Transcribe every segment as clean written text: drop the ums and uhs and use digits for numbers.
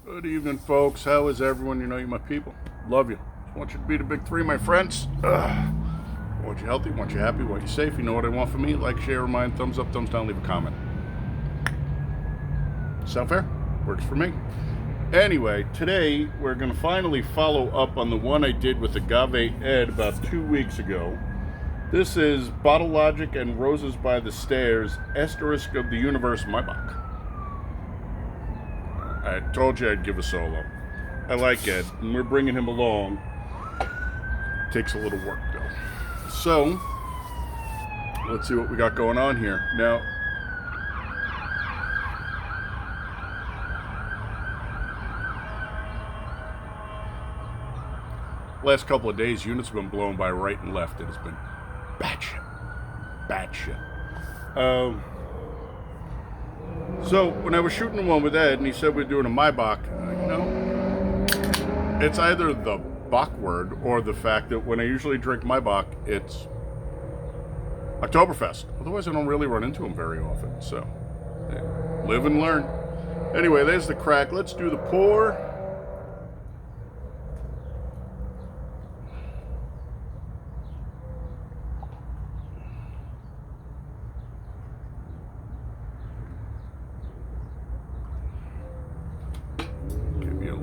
Good evening, folks. How is everyone? You know you're my people. Love you. Want you to be the big three, my friends. Want you healthy, want you happy, want you safe. You know what I want from me. Like, share, remind, thumbs up, thumbs down, leave a comment. Sound fair? Works for me. Anyway, today we're going to finally follow up on the one I did with Agave Ed about 2 weeks ago. This is Bottle Logic and Roses by the Stairs, asterisk-of-the-universe Maibock. I told you I'd give a solo. I like Ed, and we're bringing him along. Takes a little work, though. So, let's see what we got going on here. Now, last couple of days, units have been blown by right and left. It has been batshit. So, when I was shooting the one with Ed, and he said we're doing a Maibock, it's either the Bock word or the fact that when I usually drink Maibock, it's Oktoberfest. Otherwise, I don't really run into them very often. So, live and learn. Anyway, there's the crack. Let's do the pour.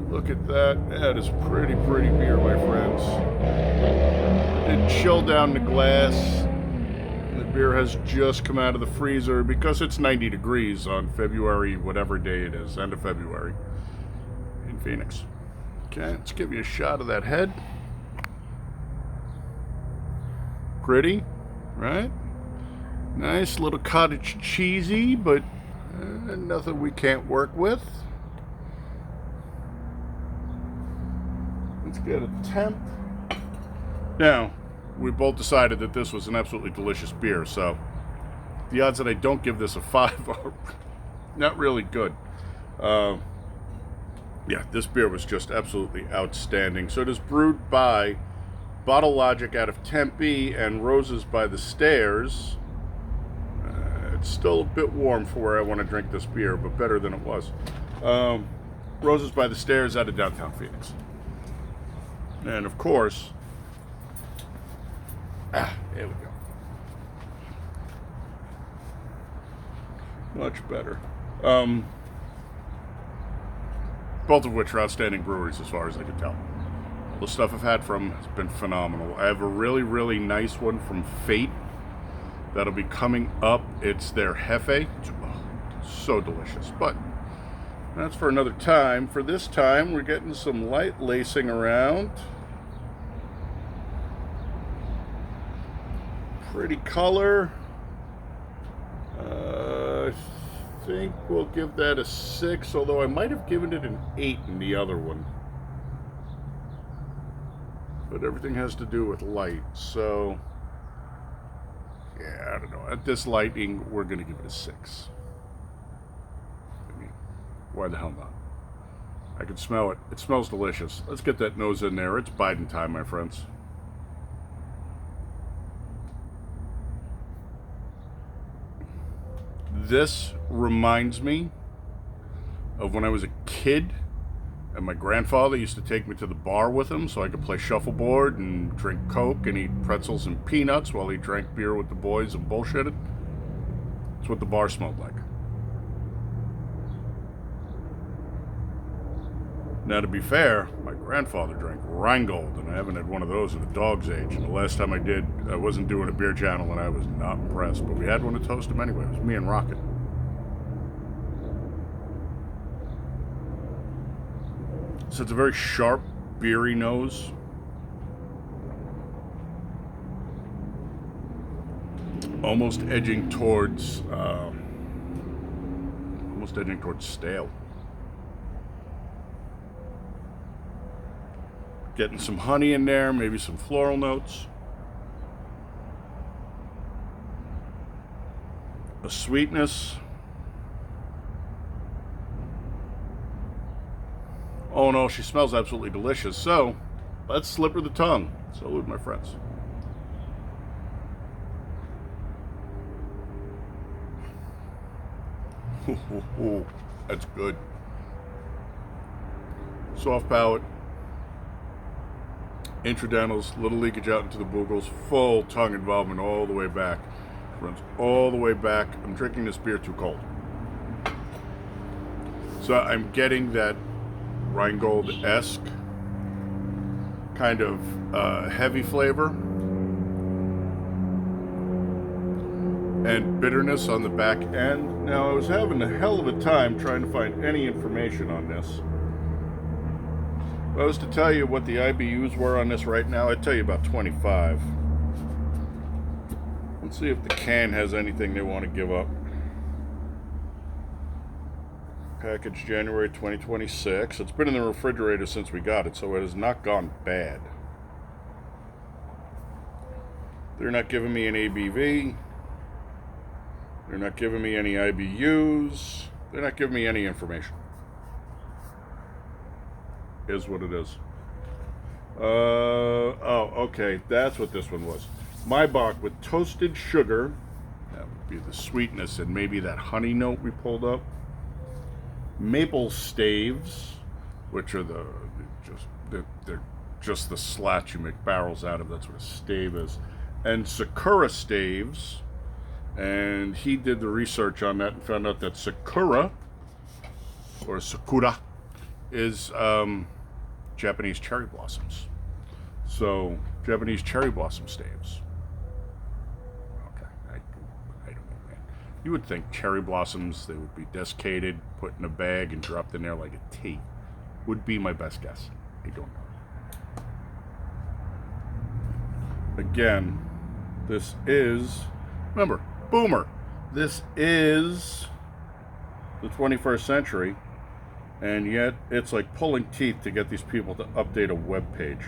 Look at that. That is pretty beer, my friends. It chilled down the glass. The beer has just come out of the freezer because it's 90 degrees on February, whatever day it is, end of February in Phoenix. Okay, let's give you a shot of that head. Pretty, right? Nice little cottage cheesy, but nothing we can't work with. Let's get a temp. Now, we both decided that this was an absolutely delicious beer, so the odds that I don't give this a 5 are not really good. Yeah, this beer was just absolutely outstanding. So it is brewed by Bottle Logic out of Tempe and Roses by the Stairs. It's still a bit warm for where I want to drink this beer, but better than it was. Roses by the Stairs out of downtown Phoenix. And of course, there we go. Much better. Both of which are outstanding breweries as far as I can tell. All the stuff I've had from has been phenomenal. I have a really nice one from Fate that'll be coming up. It's their Hefe. It's so delicious. But that's for another time. For this time, we're getting some light lacing around. Pretty color. I think we'll give that a 6, although I might have given it an 8 in the other one. But everything has to do with light, so yeah, I don't know. At this lighting, we're going to give it a 6. I mean, why the hell not? I can smell it. It smells delicious. Let's get that nose in there. It's Biden time, my friends. This reminds me of when I was a kid and my grandfather used to take me to the bar with him so I could play shuffleboard and drink Coke and eat pretzels and peanuts while he drank beer with the boys and bullshitted. That's what the bar smelled like. Now, to be fair, my grandfather drank Rheingold, and I haven't had one of those in a dog's age. And the last time I did, I wasn't doing a beer channel, and I was not impressed. But we had one to toast him anyway. It was me and Rocket. So it's a very sharp, beery nose. Almost edging towards stale. Getting some honey in there, maybe some floral notes. A sweetness. Oh no, she smells absolutely delicious. So, let's slip her the tongue. Salute, my friends. That's good. soft palate, intradentals, little leakage out into the bugles, full tongue involvement all the way back. Runs all the way back. I'm drinking this beer too cold. So I'm getting that Rheingold-esque kind of heavy flavor and bitterness on the back end. Now, I was having a hell of a time trying to find any information on this. If I was to tell you what the IBUs were on this right now, I'd tell you about 25. Let's see if the can has anything they want to give up. Packaged January 2026. It's been in the refrigerator since we got it, so it has not gone bad. They're not giving me an ABV. They're not giving me any IBUs. They're not giving me any information. Is what it is. Oh, okay. That's what this one was. Maibock with toasted sugar. That would be the sweetness and maybe that honey note we pulled up. Maple staves, which are they're just the slats you make barrels out of. That's what a stave is. And Sakura staves. And he did the research on that and found out that Sakura, or Sakura, is Japanese cherry blossoms. So, Japanese cherry blossom staves. Okay, I don't know, man. You would think cherry blossoms, they would be desiccated, put in a bag, and dropped in there like a tea. Would be my best guess. I don't know. Again, this is, remember, Boomer. This is the 21st century, and yet it's like pulling teeth to get these people to update a web page.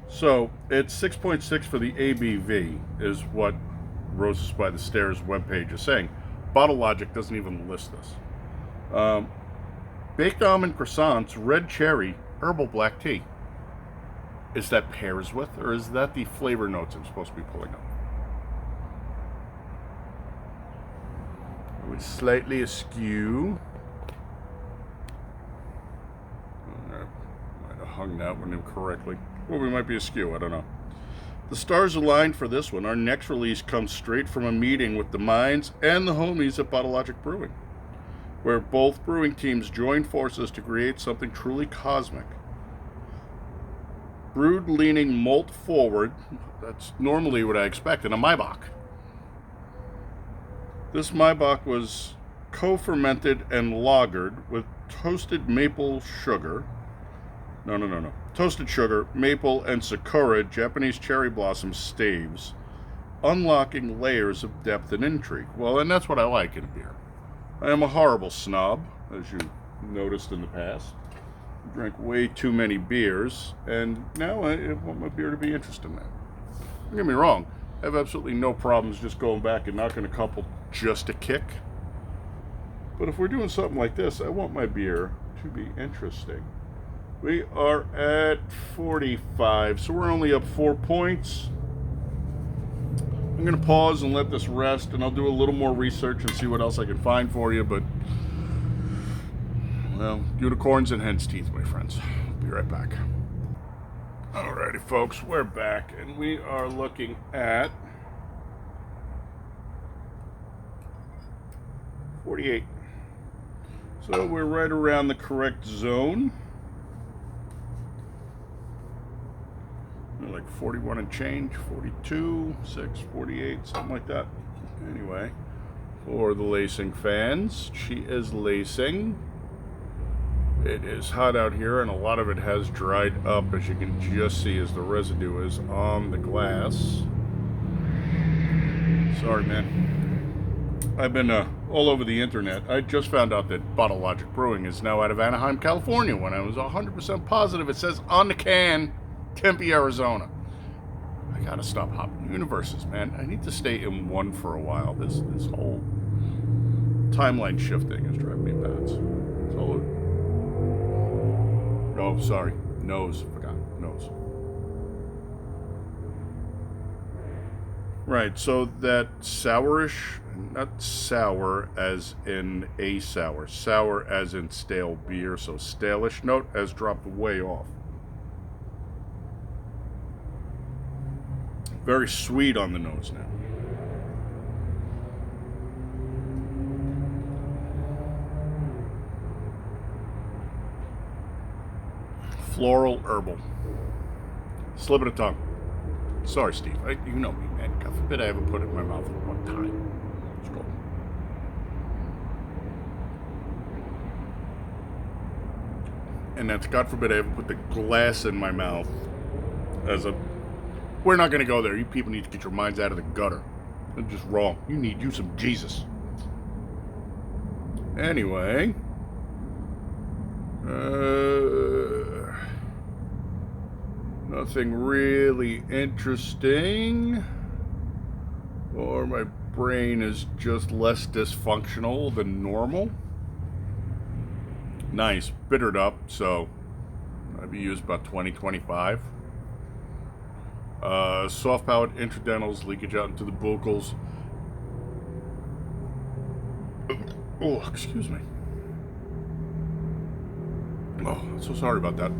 So it's 6.6 for the ABV is what Roses by the Stairs webpage is saying. Bottle Logic doesn't even list this. Baked almond croissants, red cherry, herbal black tea. Is that pears with, or is that the flavor notes I'm supposed to be pulling up? We're slightly askew. I might have hung that one incorrectly. Well, we might be askew, I don't know. The stars aligned for this one. Our next release comes straight from a meeting with the minds and the homies at Bottle Logic Brewing, where both brewing teams joined forces to create something truly cosmic. Brewed leaning malt forward, that's normally what I expect in a Maibock. This Maibock was co-fermented and lagered with toasted maple sugar. No. Toasted sugar, maple, and Sakura Japanese cherry blossom staves, unlocking layers of depth and intrigue. Well, and that's what I like in a beer. I am a horrible snob, as you noticed in the past. I drank way too many beers, and now I want my beer to be interesting now. Don't get me wrong, I have absolutely no problems just going back and knocking a couple just to kick. But if we're doing something like this, I want my beer to be interesting. We are at 45, so we're only up 4 points. I'm going to pause and let this rest, and I'll do a little more research and see what else I can find for you, but, well, unicorns and hen's teeth, my friends. I'll be right back. Alrighty, folks, we're back, and we are looking at 48. So we're right around the correct zone. Like 41 and change, 42, 6, 48, something like that. Anyway, for the lacing fans, she is lacing. It is hot out here, and a lot of it has dried up, as you can just see as the residue is on the glass. Sorry, man. I've been all over the internet. I just found out that Bottle Logic Brewing is now out of Anaheim, California, when I was 100% positive it says on the can, Tempe, Arizona. I gotta stop hopping universes, man. I need to stay in one for a while. This whole timeline shifting is driving me nuts. So, oh, sorry. Nose. Forgot. Nose. Right, so that sourish, not sour as in a sour, sour as in stale beer, so stale-ish note has dropped way off. Very sweet on the nose now. Floral herbal. Slip of the tongue. Sorry, Steve. You know me, man. God forbid I ever put it in my mouth at one time. Let's go. And that's God forbid I ever put the glass in my mouth as a... We're not going to go there. You people need to get your minds out of the gutter. It's just wrong. You need you some Jesus. Anyway. Nothing really interesting. Or my brain is just less dysfunctional than normal. Nice. Bittered up, so IBUs about 20-25. Soft palate, intradentals, leakage out into the buccals. Oh, excuse me. Oh, so sorry about that.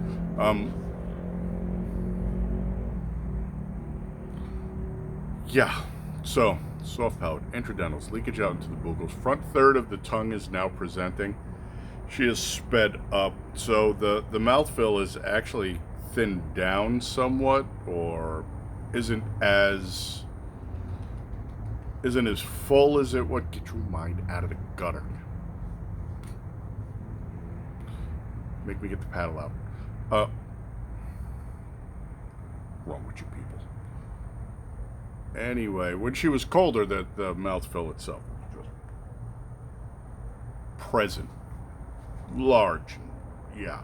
Yeah, so soft palate, intradentals, leakage out into the buccals. Front third of the tongue is now presenting. She is sped up, so the mouthfeel is actually thinned down somewhat, or isn't as full as it would. Get your mind out of the gutter. Make me get the paddle out. Wrong with you people. Anyway, when she was colder, the mouthfeel itself was just present, large, yeah.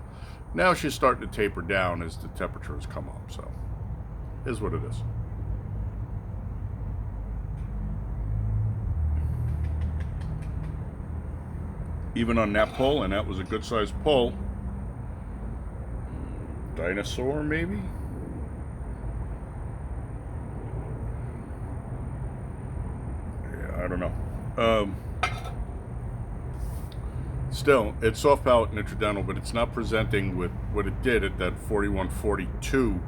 Now she's starting to taper down as the temperature has come up, so is what it is. Even on that pull, and that was a good sized pull. Dinosaur, maybe? Yeah, I don't know. Still, it's soft palate and intradental, but it's not presenting with what it did at that 41-42,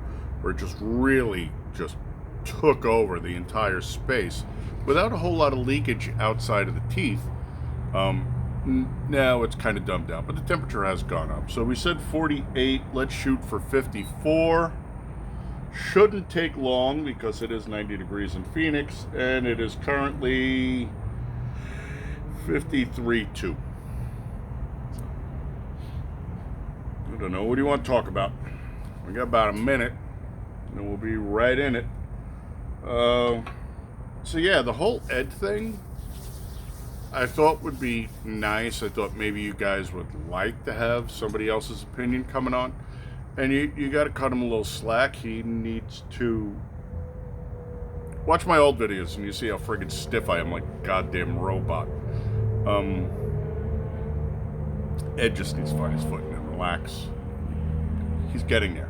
where it just really just took over the entire space without a whole lot of leakage outside of the teeth. Now it's kind of dumbed down, but the temperature has gone up. So we said 48, let's shoot for 54. Shouldn't take long because it is 90 degrees in Phoenix, and it is currently 53.2. I don't know, what do you want to talk about? We got about a minute, and we'll be right in it. So yeah, the whole Ed thing, I thought would be nice. I thought maybe you guys would like to have somebody else's opinion coming on. And you got to cut him a little slack. He needs to watch my old videos and you see how friggin' stiff I am, like a goddamn robot. Ed just needs to find his footing and relax. He's getting there.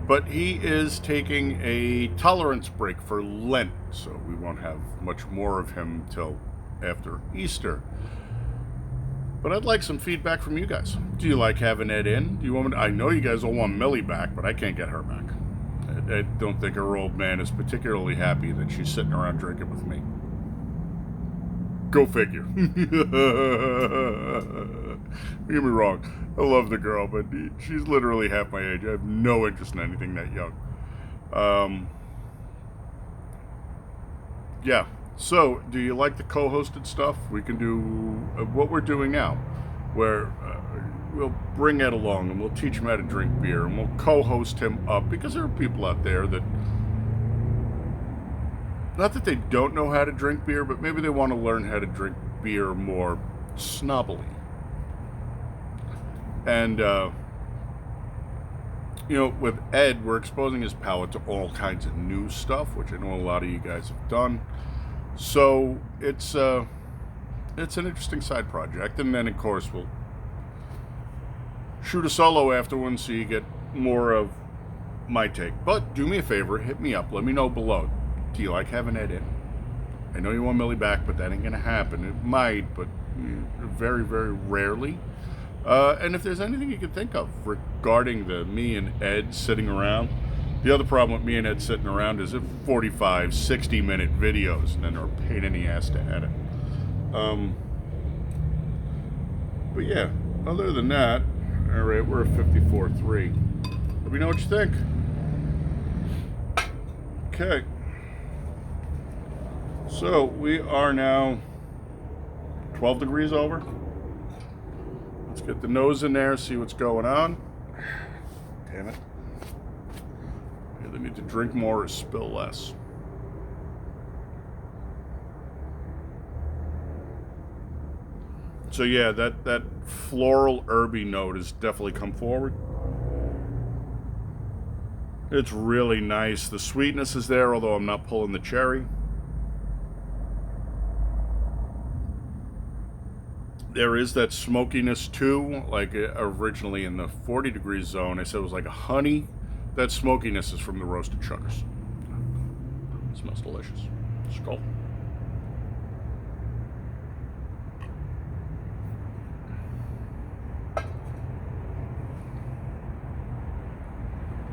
But he is taking a tolerance break for Lent, so we won't have much more of him till after Easter. But I'd like some feedback from you guys. Do you like having Ed in? Do you want me to, I know you guys all want Millie back, but I can't get her back. I don't think her old man is particularly happy that she's sitting around drinking with me. Go figure. Don't get me wrong. I love the girl, but she's literally half my age. I have no interest in anything that young. Yeah. So, do you like the co-hosted stuff? We can do what we're doing now, where we'll bring Ed along and we'll teach him how to drink beer, and we'll co-host him up, because there are people out there that, not that they don't know how to drink beer, but maybe they want to learn how to drink beer more snobbily. And, you know, with Ed, we're exposing his palate to all kinds of new stuff, which I know a lot of you guys have done. So it's an interesting side project, and then of course we'll shoot a solo afterwards so you get more of my take. But do me a favor, hit me up, let me know below. Do you like having Ed in? I know you want Millie back, but that ain't going to happen. It might, but very, very rarely. And if there's anything you can think of regarding the me and Ed sitting around, the other problem with me and Ed sitting around is if 45, 60-minute videos, and then they're a pain in the ass to edit. But yeah, other than that, all right, we're at 54.3. Let me know what you think. Okay. So we are now 12 degrees over. Let's get the nose in there, see what's going on. Damn it. I either need to drink more or spill less. So yeah, that floral herby note has definitely come forward. It's really nice. The sweetness is there, although I'm not pulling the cherry. There is that smokiness too, like originally in the 40 degree zone, I said it was like a honey. That smokiness is from the roasted sugars. It smells delicious. Skol.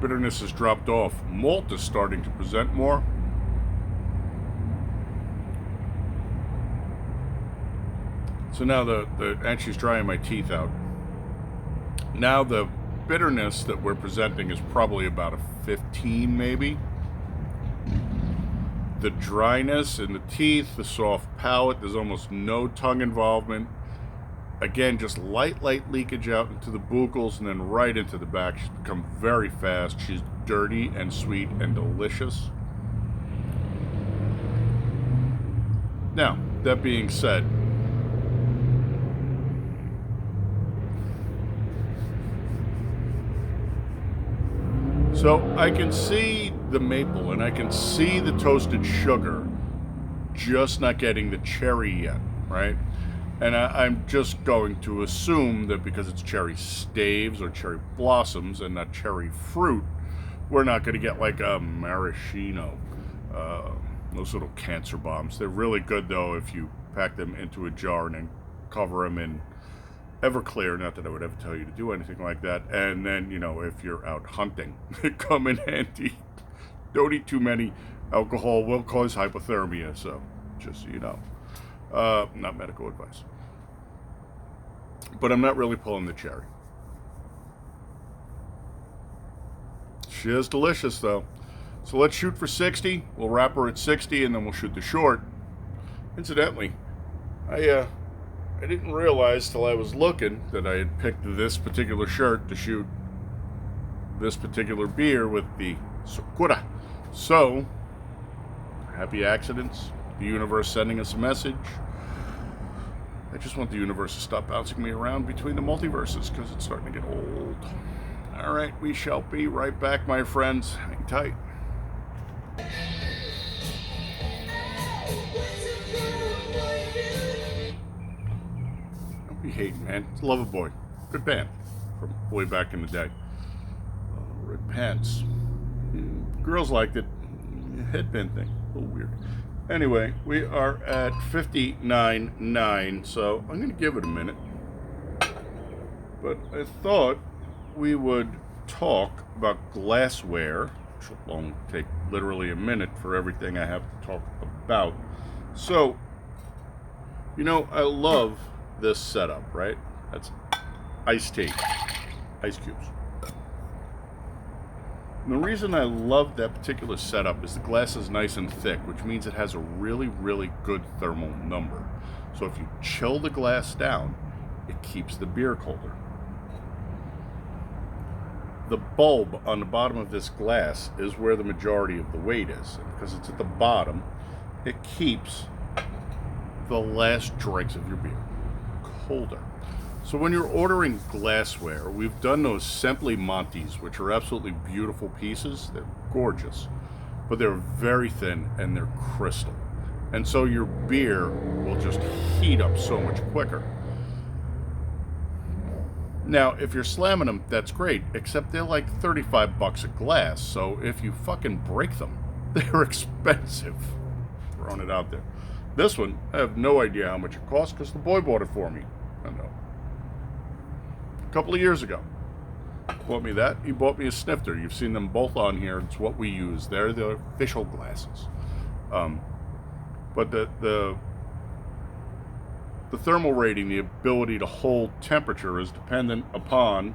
Bitterness has dropped off. Malt is starting to present more. So now and she's drying my teeth out. Now the bitterness that we're presenting is probably about a 15 maybe. The dryness in the teeth, the soft palate, there's almost no tongue involvement. Again, just light leakage out into the buccals and then right into the back. She's become very fast. She's dirty and sweet and delicious. Now, that being said, so I can see the maple and I can see the toasted sugar, just not getting the cherry yet, right? And I'm just going to assume that because it's cherry staves or cherry blossoms and not cherry fruit, we're not going to get like a maraschino. Those little cancer bombs. They're really good, though, if you pack them into a jar and then cover them in Everclear. Not that I would ever tell you to do anything like that. And then, you know, if you're out hunting, they come in handy. Don't eat too many. Alcohol will cause hypothermia, so just so you know. Not medical advice. But I'm not really pulling the cherry. She is delicious, though. So let's shoot for 60. We'll wrap her at 60, and then we'll shoot the short. Incidentally, I didn't realize till I was looking that I had picked this particular shirt to shoot this particular beer with the Sakura. So, happy accidents. The universe sending us a message. I just want the universe to stop bouncing me around between the multiverses because it's starting to get old. All right, we shall be right back, my friends. Hang tight. Don't be hating, man. It's Loverboy. Good band from way back in the day. Red Pants. Girls liked it. Headband thing. A little weird. Anyway, we are at 59.9, so I'm going to give it a minute. But I thought we would talk about glassware, which will only take literally a minute for everything I have to talk about. So, you know, I love this setup, right? That's iced tea, ice cubes. And the reason I love that particular setup is the glass is nice and thick, which means it has a really, really good thermal number. So if you chill the glass down, it keeps the beer colder. The bulb on the bottom of this glass is where the majority of the weight is. And because it's at the bottom, it keeps the last dregs of your beer colder. So when you're ordering glassware, we've done those Simply Monties, which are absolutely beautiful pieces. They're gorgeous, but they're very thin and they're crystal. And so your beer will just heat up so much quicker. Now, if you're slamming them, that's great, except they're like $35 a glass. So if you fucking break them, they're expensive, throwing it out there. This one, I have no idea how much it cost because the boy bought it for me. I don't know. A couple of years ago. Bought me that. He bought me a snifter. You've seen them both on here. It's what we use. They're the official glasses. But the thermal rating, the ability to hold temperature, is dependent upon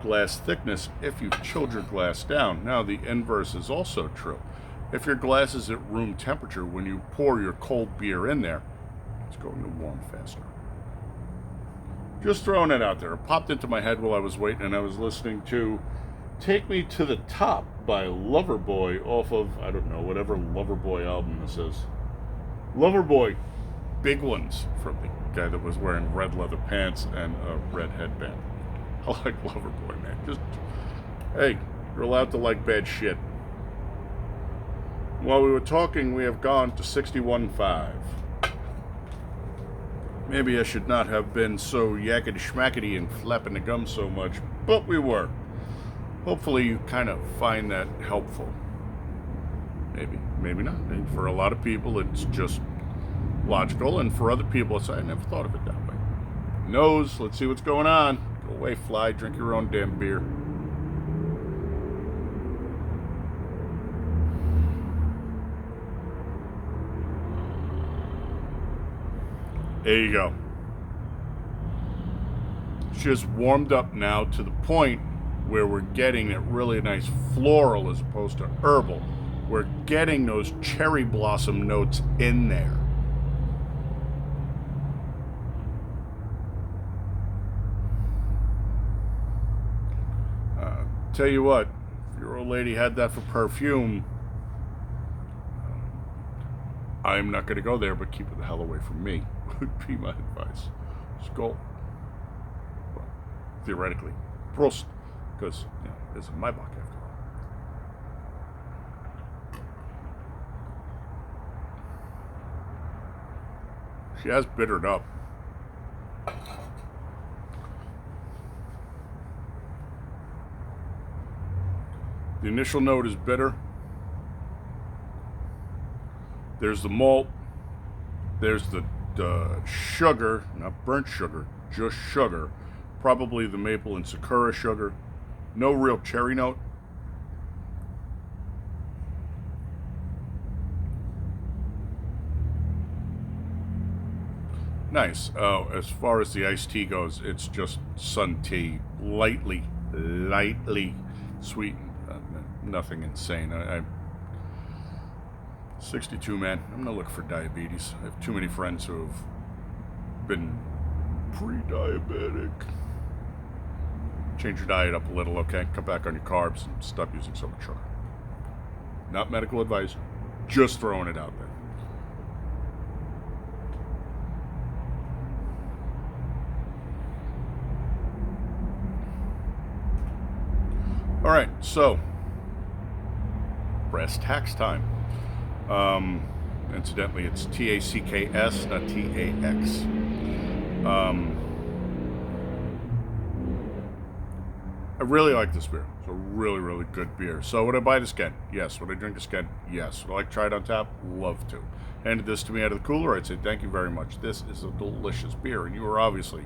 glass thickness if you've chilled your glass down. Now, the inverse is also true. If your glass is at room temperature, when you pour your cold beer in there, it's going to warm faster. Just throwing it out there. It popped into my head while I was waiting, and I was listening to Take Me to the Top by Loverboy off of, I don't know, whatever Loverboy album this is. Loverboy, Big Ones, from the guy that was wearing red leather pants and a red headband. I like Loverboy, man. Just, hey, you're allowed to like bad shit. While we were talking, we have gone to 61.5. Maybe I should not have been so yakety-schmackety and flapping the gum so much, but we were. Hopefully you kind of find that helpful. Maybe, maybe not. And for a lot of people, it's just logical, and for other people, it's, I never thought of it that way. Nose, let's see what's going on. Go away, fly, drink your own damn beer. There you go. Just warmed up now to the point where we're getting that really nice floral as opposed to herbal. We're getting those cherry blossom notes in there. Tell you what, if your old lady had that for perfume, I'm not going to go there, but keep it the hell away from me, would be my advice. Skal. Well, theoretically. Prost. Because, you know, it's a Maibock after all. She has bittered up. The initial note is bitter. There's the malt. There's the sugar, not burnt sugar, just sugar. Probably the maple and sakura sugar. No real cherry note. Nice. As far as the iced tea goes, it's just sun tea, lightly sweetened. Nothing insane. I'm 62, man. I'm gonna look for diabetes. I have too many friends who have been pre-diabetic. Change your diet up a little, okay? Cut back on your carbs and stop using so much sugar. Not medical advice, just throwing it out there. All right, so brass tacks time. Incidentally, it's TACKS, not TAX. I really like this beer. It's a really, really good beer. So would I buy this again? Yes. Would I drink this again? Yes. Would I like to try it on tap? Love to. Handed this to me out of the cooler, I'd say thank you very much. This is a delicious beer, and you are obviously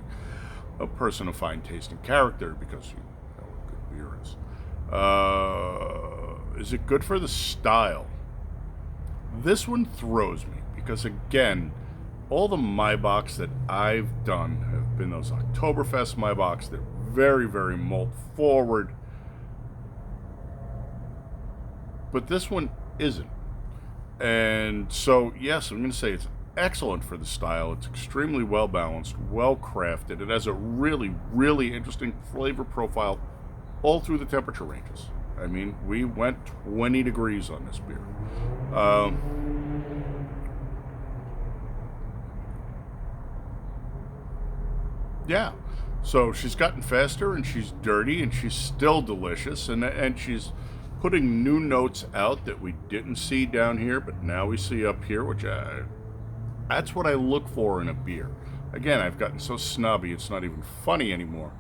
a person of fine taste and character because you know what good beer is. Is it good for the style? This one throws me because, again, all the Maibocks that I've done have been those Oktoberfest Maibocks. They're very, very malt forward. But this one isn't. And so, yes, I'm going to say it's excellent for the style. It's extremely well balanced, well crafted. It has a really, really interesting flavor profile all through the temperature ranges. I mean, we went 20 degrees on this beer. Yeah. So she's gotten faster, and she's dirty, and she's still delicious, and she's putting new notes out that we didn't see down here, but now we see up here, which that's what I look for in a beer. Again, I've gotten so snobby, it's not even funny anymore.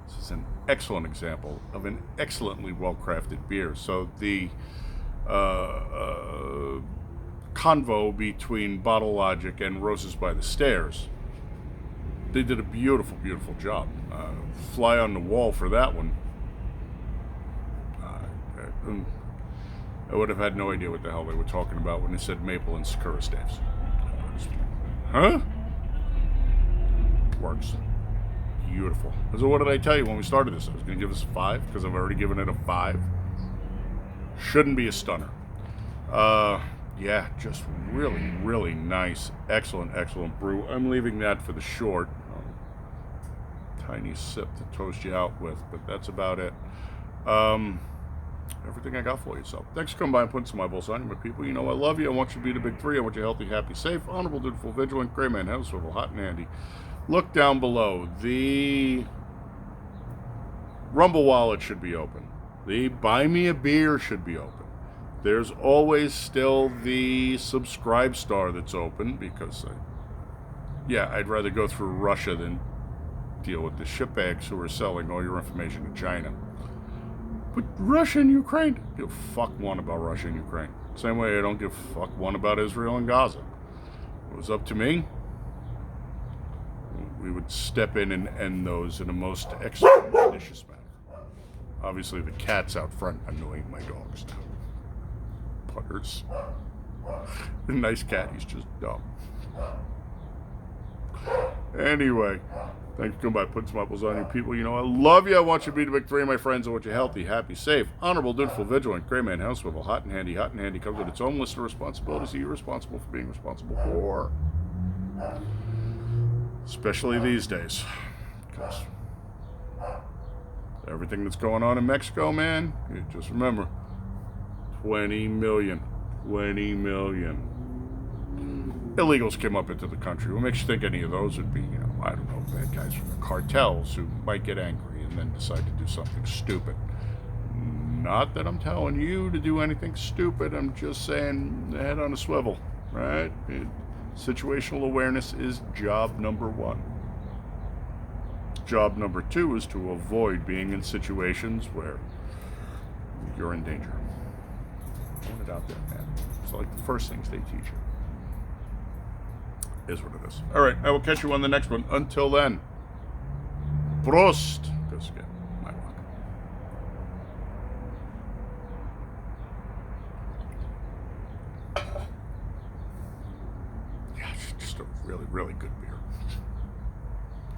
This is an excellent example of an excellently well-crafted beer. So the convo between Bottle Logic and Roses by the Stairs. They did a beautiful, beautiful job. Fly on the wall for that one. I would have had no idea what the hell they were talking about when they said maple and sakura staves. Huh? Works. Beautiful. So what did I tell you when we started this? I was going to give this a 5 because I've already given it a 5. Shouldn't be a stunner. Yeah, just really, really nice. Excellent, excellent brew. I'm leaving that for the short. Tiny sip to toast you out with, but that's about it. Everything I got for you. So thanks for coming by and putting some eyeballs on you, my people. You know I love you. I want you to be the big 3. I want you healthy, happy, safe, honorable, dutiful, vigilant, gray man, house swivel, hot and handy. Look down below. The Rumble wallet should be open. The Buy Me a Beer should be open. There's always still the Subscribe Star that's open because, I'd rather go through Russia than deal with the shitbags who are selling all your information to China. But Russia and Ukraine, I don't give a fuck one about Russia and Ukraine. Same way I don't give a fuck one about Israel and Gaza. If it was up to me, we would step in and end those in a most expeditious manner. Obviously, the cat's out front annoying my dogs now. Putters. The nice cat, he's just dumb. Anyway, thanks for coming by, putting some apples on you, people. You know I love you. I want you to be the big 3, my friends. I want you healthy, happy, safe, honorable, dutiful, vigilant, gray man, house swivel, hot and handy. Hot and handy comes with its own list of responsibilities that you're responsible for being responsible for. Especially these days. Because everything that's going on in Mexico, man, you just remember, 20 million illegals came up into the country. What makes you think any of those would be, I don't know, bad guys from the cartels who might get angry and then decide to do something stupid? Not that I'm telling you to do anything stupid. I'm just saying, head on a swivel, right? Situational awareness is job number 1. Job number 2 is to avoid being in situations where you're in danger. Put it out there, man. It's like the first things they teach you. Is what it is. All right, I will catch you on the next one. Until then, Prost. Go Skal. Maibock. Yeah, it's just a really, really good beer.